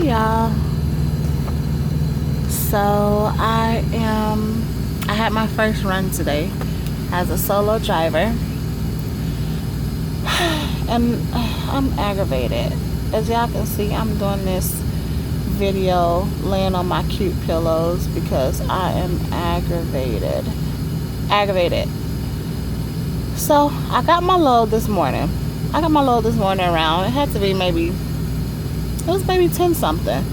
Hey y'all. So I had my first run today as a solo driver. And I'm aggravated. As y'all can see, I'm doing this video laying on my cute pillows because I am aggravated. So I got my load this morning. Around, it had to be maybe 10 something.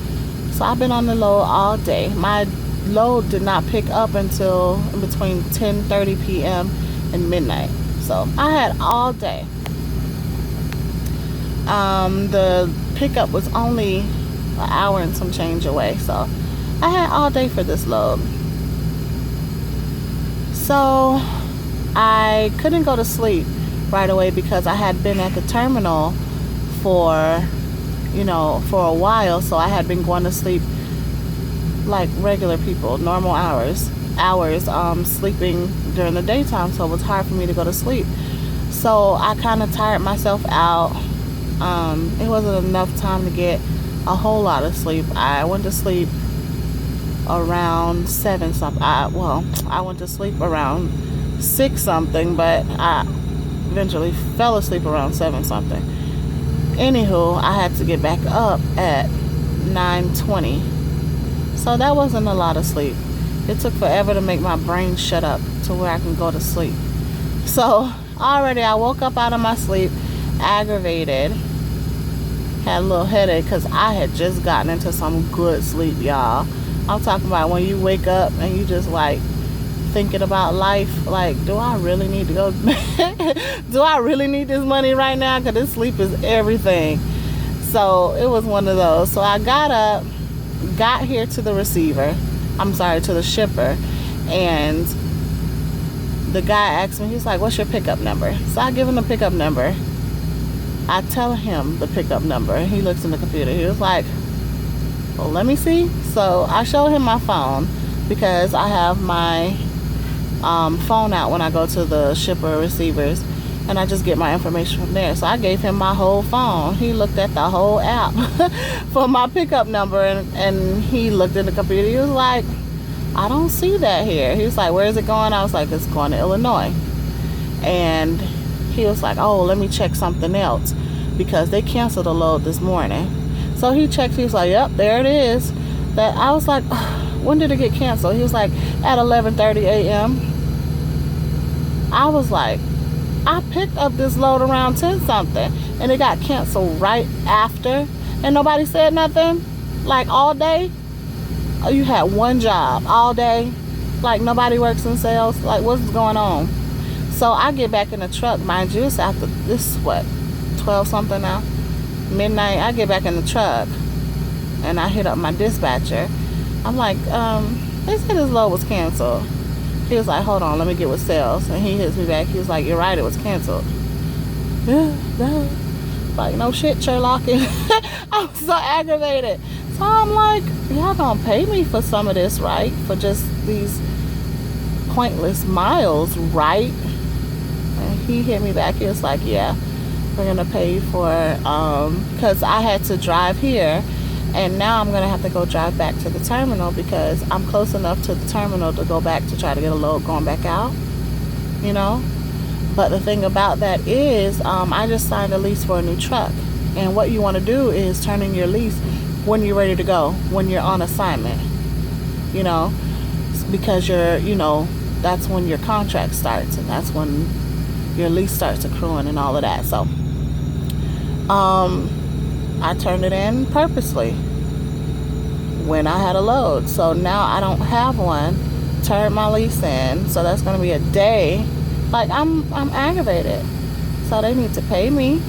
So I've been on the load all day. My load did not pick up until between 10:30 p.m. and midnight. So I had all day. The pickup was only an hour and some change away. So I had all day for this load. So I couldn't go to sleep right away because I had been at the terminal for a while. So I had been going to sleep like regular people, normal hours, sleeping during the daytime. So it was hard for me to go to sleep. So I kind of tired myself out. It wasn't enough time to get a whole lot of sleep. I went to sleep around 7 something. I went to sleep around 6 something, but I eventually fell asleep around 7 something. Anywho, I had to get back up at 9:20. So that wasn't a lot of sleep. It took forever to make my brain shut up to where I can go to sleep. So already I woke up out of my sleep aggravated. Had a little headache because I had just gotten into some good sleep, y'all. I'm talking about when you wake up and you just like thinking about life, like, do I really need to go do I really need this money right now? Because this sleep is everything. So it was one of those. So I got up, got here to the to the shipper, and the guy asked me, he's like, what's your pickup number? So I give him the pickup number. I tell him the pickup number, and he looks in the computer. He was like, well, let me see. So I showed him my phone because I have my phone out when I go to the shipper receivers, and I just get my information from there. So I gave him my whole phone. He looked at the whole app for my pickup number, and he looked in the computer. He was like, I don't see that here. He was like, where is it going? I was like, it's going to Illinois. And he was like, oh, let me check something else because they canceled a load this morning. So he checked. He was like, yep, there it is. That I was like, when did it get canceled? He was like, at 11:30 a.m. I was like, I picked up this load around 10 something and it got canceled right after, and nobody said nothing. Like all day, you had one job all day. Like nobody works in sales. Like what's going on? So I get back in the truck, mind you, it's after this, 12 something now, midnight. I get back in the truck and I hit up my dispatcher. I'm like, they said this load was canceled. He was like, hold on, let me get with sales. And he hits me back. He was like, you're right, it was canceled. Like, no shit, Sherlock. I was so aggravated. So I'm like, y'all gonna pay me for some of this, right? For just these pointless miles, right? And he hit me back. He was like, yeah, we're gonna pay for, because I had to drive here. And now I'm going to have to go drive back to the terminal because I'm close enough to the terminal to go back to try to get a load going back out, But the thing about that is I just signed a lease for a new truck. And what you want to do is turn in your lease when you're ready to go, when you're on assignment, because that's when your contract starts and that's when your lease starts accruing and all of that. So I turned it in purposely when I had a load. So now I don't have one. Turned my lease in. So that's going to be a day. Like I'm aggravated. So they need to pay me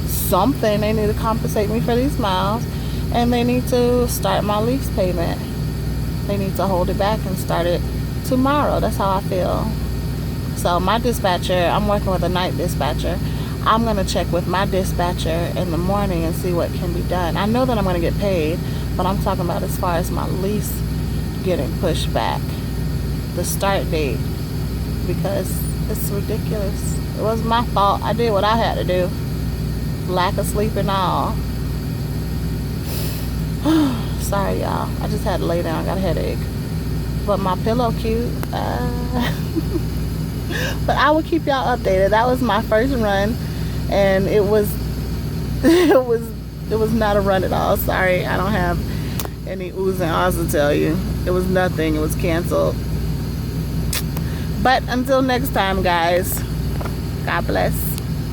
something. They need to compensate me for these miles. And they need to start my lease payment. They need to hold it back and start it tomorrow. That's how I feel. So my dispatcher, I'm working with a night dispatcher. I'm going to check with my dispatcher in the morning and see what can be done. I know that I'm going to get paid, but I'm talking about as far as my lease getting pushed back. The start date, because it's ridiculous. It wasn't my fault. I did what I had to do. Lack of sleep and all. Sorry, y'all. I just had to lay down. I got a headache. But my pillow cute. But I will keep y'all updated. That was my first run, and it was it was not a run at all. Sorry, I don't have any oohs and ahs to tell you. It was nothing. It was canceled. But until next time, guys, God bless.